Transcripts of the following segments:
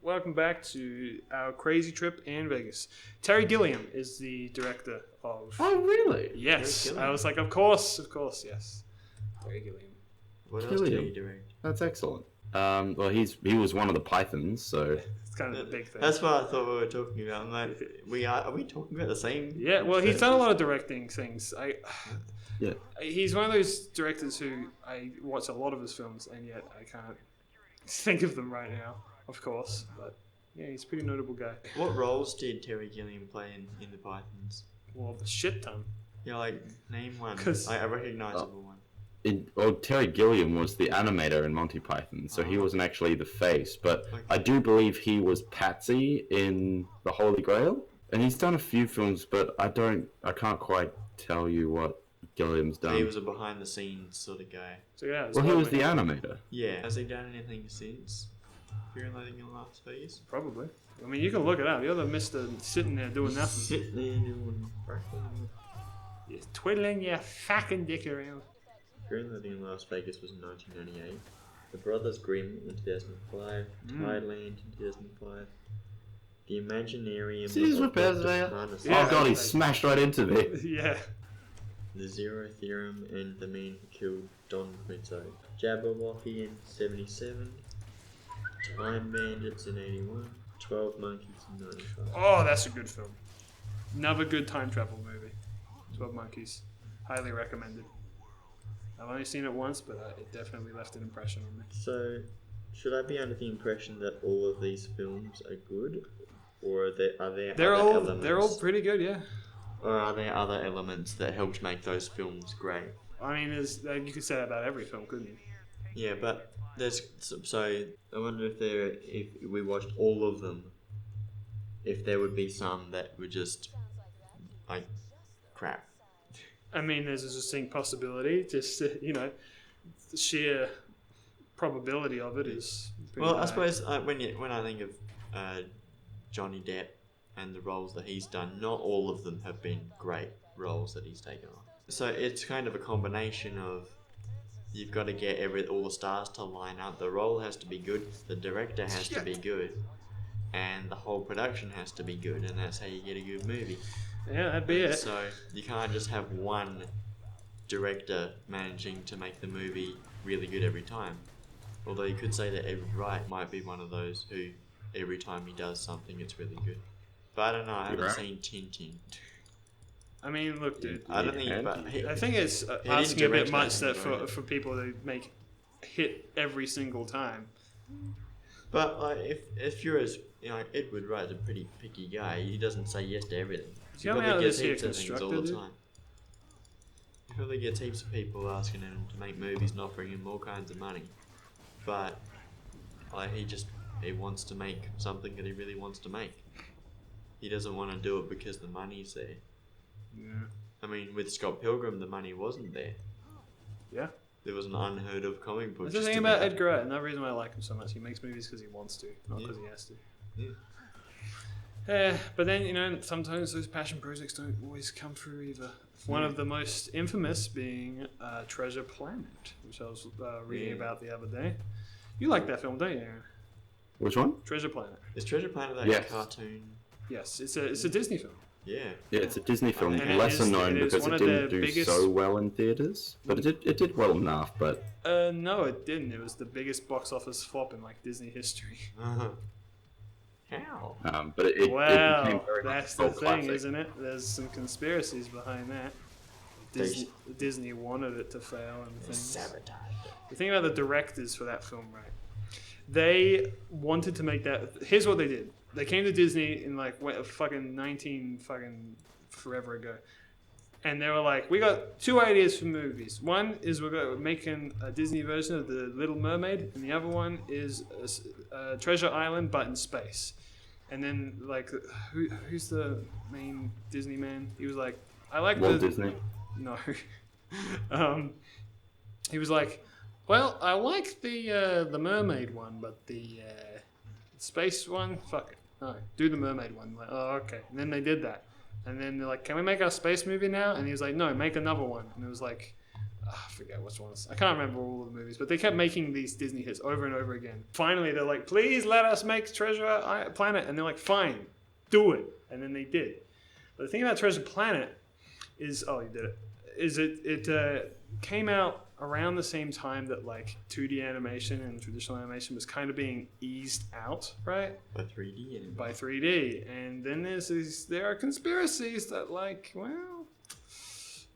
welcome back to our crazy trip in Vegas. Terry Gilliam is the director of... Oh, really? Yes. I was like, of course, yes. Terry Gilliam. What else did he direct? That's excellent. Well, he was one of the Pythons, so... It's kind of a big thing. That's what I thought we were talking about. I'm like, are we talking about the same? Yeah, well, he's done a lot of directing things. Yeah. He's one of those directors who I watch a lot of his films, and yet I can't think of them right now, of course. But yeah, he's a pretty notable guy. What roles did Terry Gilliam play in the Pythons? Well, a shit ton. Yeah, like, name one. A recognizable one. Terry Gilliam was the animator in Monty Python, so he wasn't actually the face. But I do believe he was Patsy in The Holy Grail, and he's done a few films, but I can't quite tell you what Gilliam's done. He was a behind-the-scenes sort of guy. So yeah. Well, he was the animator. Yeah. Has he done anything since Fear and Loathing in Las Vegas? Probably. I mean, you can look it up. You're the Mister sitting there doing nothing. Sitting there doing nothing. You're twiddling your fucking dick around. Fear and Loathing in Las Vegas was in 1998. The Brothers Grimm in 2005. Thailand in 2005. The Imaginarium. Series repairs there. Oh god, he smashed right into me. Yeah. The Zero Theorem and The Man Who Killed Don Quinto. Jabberwocky in 77. Time Bandits in 81. 12 Monkeys in 95. Oh, that's a good film. Another good time travel movie. 12 Monkeys. Highly recommended. I've only seen it once, but it definitely left an impression on me. So, should I be under the impression that all of these films are good? Or are there other elements? They're all pretty good, yeah. Or are there other elements that helped make those films great? I mean, you could say that about every film, couldn't you? Yeah, but so I wonder if we watched all of them, if there would be some that were just like crap. I mean, there's a distinct possibility. Just the sheer probability of it is. Pretty high. I suppose when I think of Johnny Depp and the roles that he's done, not all of them have been great roles that he's taken on. So it's kind of a combination of you've got to get all the stars to line up. The role has to be good, the director has to be good, and the whole production has to be good, and that's how you get a good movie. Yeah, that'd be it. So you can't just have one director managing to make the movie really good every time. Although you could say that Edward Wright might be one of those who every time he does something it's really good. But I don't know, I haven't seen Tintin. I mean, look, dude. I don't think. I think it's asking a bit much that for people to make hit every single time. But if you're as Edward Wright's a pretty picky guy. He doesn't say yes to everything. He probably gets heaps of things all the time. He probably gets heaps of people asking him to make movies and offering him all kinds of money. But he wants to make something that he really wants to make. He doesn't want to do it because the money's there. Yeah. I mean, with Scott Pilgrim, the money wasn't there. Yeah. There was an unheard of comic book. That's the thing about Edgar Wright. Another reason why I like him so much. He makes movies because he wants to, not because he has to. Yeah. But then, sometimes those passion projects don't always come through either. One of the most infamous being Treasure Planet, which I was reading about the other day. You like that film, don't you, Aaron? Which one? Treasure Planet. Is Treasure Planet that cartoon? Yes, it's a Disney film. Yeah. Yeah, it's a Disney film, lesser known because it didn't do so well in theaters. But it did well enough, but... No, it didn't. It was the biggest box office flop in, Disney history. How? But it became very that's much the classic. thing, isn't it? There's some conspiracies behind that. Disney wanted it to fail and things. Sabotage. The thing about the directors for that film, right? They wanted to make that... Here's what they did. They came to Disney in forever ago. And they were like, we got two ideas for movies. One is we're making a Disney version of The Little Mermaid. And the other one is Treasure Island, but in space. And then, who's the main Disney man? He was like, I like Walt Disney? No. He was like, well, I like the mermaid one, but the space one, fuck it. No, do the mermaid one. Like, oh, okay. And then they did that. And then they're like, can we make our space movie now? And he was like, no, make another one. And it was like, I forget which ones. I can't remember all of the movies, but they kept making these Disney hits over and over again. Finally, they're like, please let us make Treasure Planet. And they're like, fine, do it. And then they did. But the thing about Treasure Planet is, oh, you did it, is it came out around the same time that like 2D animation and traditional animation was kind of being eased out, right? By 3D anyway. By 3D. And then there are conspiracies that like, well,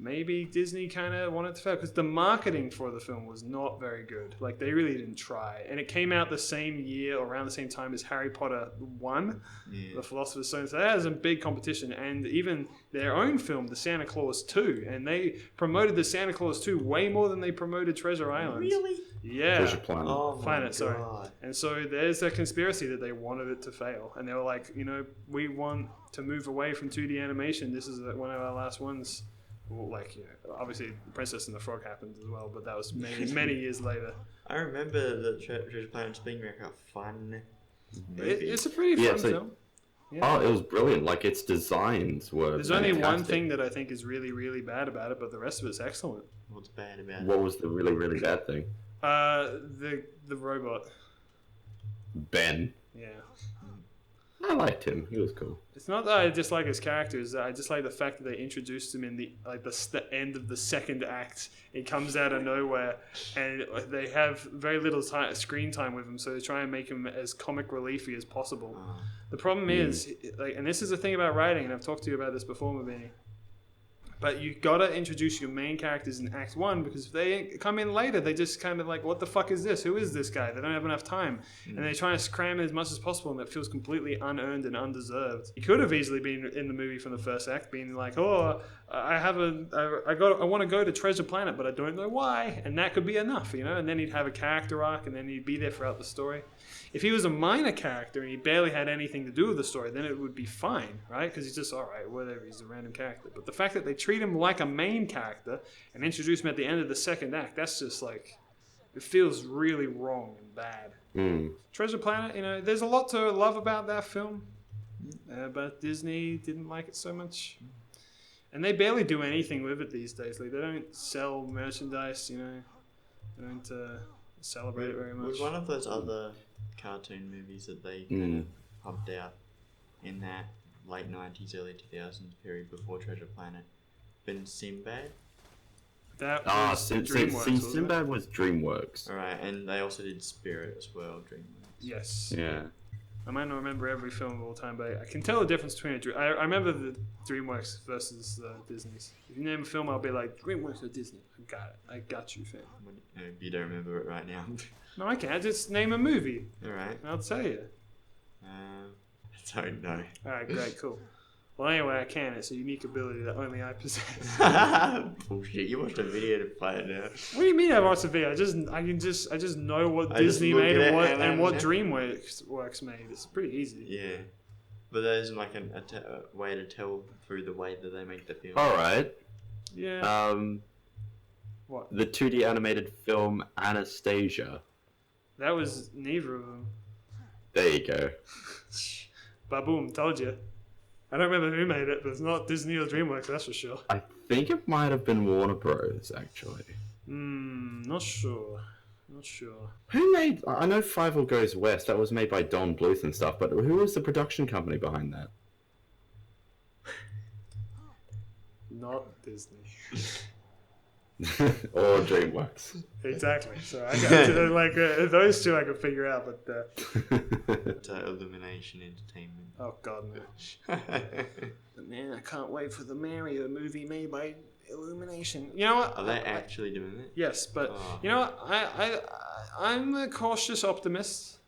maybe Disney kind of wanted to fail because the marketing for the film was not very good. Like, they really didn't try. And it came out the same year, or around the same time as Harry Potter 1, The Philosopher's Stone. So that was a big competition. And even their own film, The Santa Claus 2, and they promoted The Santa Claus 2 way more than they promoted Treasure Island. Really? Yeah. Treasure Planet. Oh, my God. Sorry. And so there's a conspiracy that they wanted it to fail. And they were like, we want to move away from 2D animation. This is one of our last ones. Well, like, obviously Princess and the Frog happened as well, but that was many years later. I remember the Treasure Planet being like a fun movie. It's a pretty fun film. Yeah. Oh, it was brilliant. Like, its designs were There's only one thing that I think is really, really bad about it, but the rest of it's excellent. What's bad about it? What was the really, really bad thing? The robot. Ben. Yeah. I liked him. He was cool. It's not that I dislike his characters. I just like the fact that they introduced him in the end of the second act. He comes out of nowhere, and they have very little screen time with him, so they try and make him as comic reliefy as possible. The problem is, and this is the thing about writing, and I've talked to you about this before, Mabini, but you gotta introduce your main characters in Act 1, because if they come in later, they just kind of like, what the fuck is this? Who is this guy? They don't have enough time. And they try to cram in as much as possible, and it feels completely unearned and undeserved. He could have easily been in the movie from the first act, being like, oh, I want to go to Treasure Planet, but I don't know why. And that could be enough, and then he'd have a character arc, and then he'd be there throughout the story. If he was a minor character and he barely had anything to do with the story, then it would be fine, right? Because he's just, all right, whatever, he's a random character. But the fact that they treat him like a main character and introduce him at the end of the second act, that's just like, it feels really wrong and bad. Treasure Planet, there's a lot to love about that film, but Disney didn't like it so much. And they barely do anything with it these days. Like, they don't sell merchandise, they don't celebrate it very much. Was one of those other cartoon movies that they kind of pumped out in that late 90s, early 2000s period before Treasure Planet been Sinbad? That was DreamWorks. Sinbad was DreamWorks. Alright, and they also did Spirit as well, DreamWorks. Yes. Yeah. I might not remember every film of all time, but I can tell the difference between I remember the DreamWorks versus Disney's. If you name a film, I'll be like, DreamWorks or Disney. I got it. I got you, fam. You don't remember it right now. No, I can't. Just name a movie. Alright. I'll tell you. I don't know. Alright, great, cool. Well, anyway, I can. It's a unique ability that only I possess. Bullshit! You watched a video to play it now. What do you mean I watched a video? I just know what Disney made and what DreamWorks made. It's pretty easy. Yeah, but there's like a way to tell through the way that they make the film. All right. Yeah. What? The 2D animated film Anastasia. That was neither of them. There you go. Ba-boom, told you. I don't remember who made it, but it's not Disney or DreamWorks, that's for sure. I think it might have been Warner Bros. Actually. Not sure. Not sure. Who made? I know Fievel Goes West. That was made by Don Bluth and stuff. But who was the production company behind that? Not Disney. Or DreamWorks. Exactly. So I got those two I could figure out, but Illumination Entertainment. Oh God, no. But man, I can't wait for the Mario movie made by Illumination. You know what? Are they actually doing it? Yes, but you know what? I'm a cautious optimist.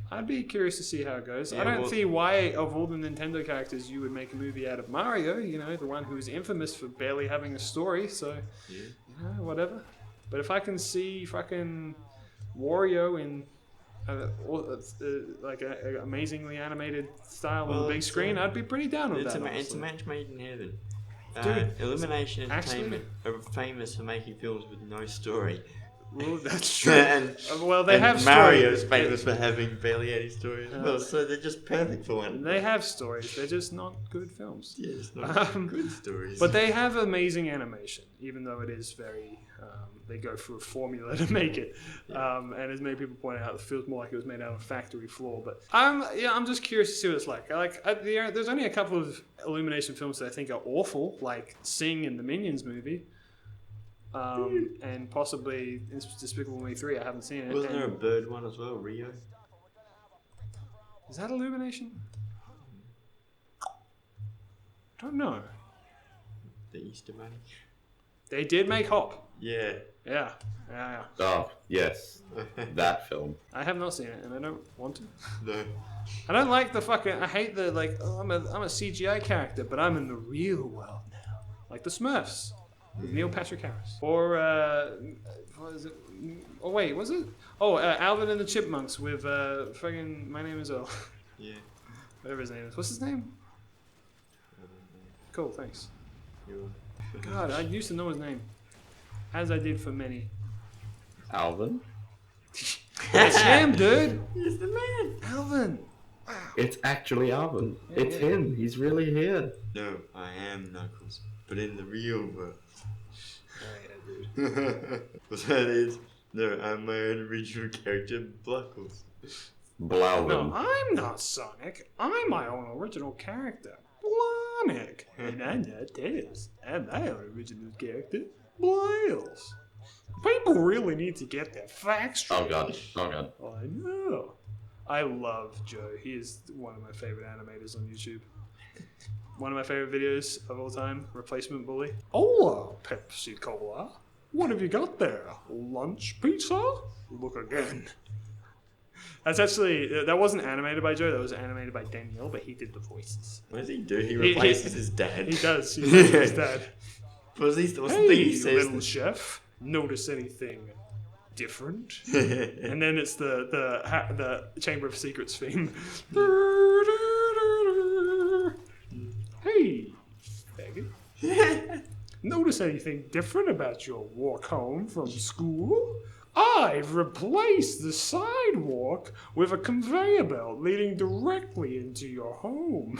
I'd be curious to see how it goes. I don't see why, of all the Nintendo characters, you would make a movie out of Mario. The one who is infamous for barely having a story. So, whatever. But if I can see fucking Wario in like an amazingly animated style on the big screen, I'd be pretty down with that. It's a match made in heaven. Dude, Illumination Entertainment are famous for making films with no story. Well, that's true. and well, they have Mario's stories. famous for having barely any stories. Well, so they're just perfect for one. They have stories. They're just not good films. Yeah, it's not good stories. But they have amazing animation, even though it is very. They go through a formula to make it, and as many people point out, it feels more like it was made out of factory floor. But I'm just curious to see what it's like. There's only a couple of Illumination films that I think are awful, like Sing and the Minions movie, and possibly Despicable Me 3. I haven't seen it. Wasn't there a bird one as well, Rio? Is that Illumination? I don't know. The Easter Bunny. They did make Hop. Yeah. Yeah. Oh, yes. That film. I have not seen it, and I don't want to. No. I don't like the fucking. I hate the I'm a CGI character, but I'm in the real world now, like the Smurfs with Neil Patrick Harris, or what is it? Oh wait, was it? Oh, Alvin and the Chipmunks with fucking My Name Is Earl. Yeah. Whatever his name is. What's his name? Cool, thanks. God, I used to know his name, as I did for many. Alvin? It's him, dude. He's the man. Alvin. It's actually Alvin. Yeah, It's him. He's really here. No, I am Knuckles, but in the real world. Oh, yeah, dude. What that is? No, I'm my own original character, Bluckles. Blowin. No, I'm not Sonic. I'm my own original character, Blonic. And I'm not Tails. I'm my own original character, Blails. People really need to get their facts straight. Oh god. Oh god. I know. I love Joe. He is one of my favorite animators on YouTube. One of my favorite videos of all time, Replacement Bully. Hola, Pepsi Cola. What have you got there? Lunch pizza? Look again. That's actually, that wasn't animated by Joe, that was animated by Danielle, but he did the voices. What does he do? He replaces his dad. He does. He replaces his dad. What's the thing Hey, he says? little chef, notice anything different? And then it's the Chamber of Secrets theme. Hey, faggot. Notice anything different about your walk home from school? I've replaced the sidewalk with a conveyor belt leading directly into your home.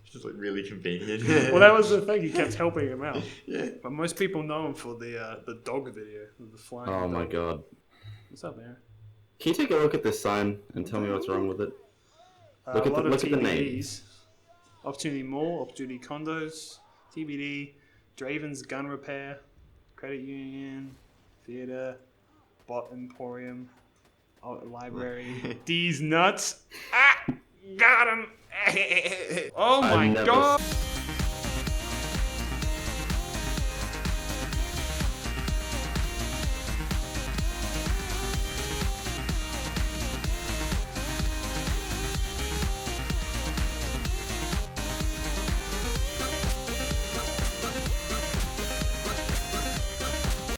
Just like really convenient. Well, that was the thing. He kept helping him out. Yeah. But most people know him for the dog video, the flying. Oh my dog. god. What's up, Aaron? Can you take a look at this sign and tell me what's wrong with it? Look A at lot the- of look at the TBDs. Opportunity Mall, Opportunity Condos, TBD, Draven's Gun Repair, Credit Union, Theater, Bot Emporium, Library, D's Nuts. Ah! Got him! Oh my god!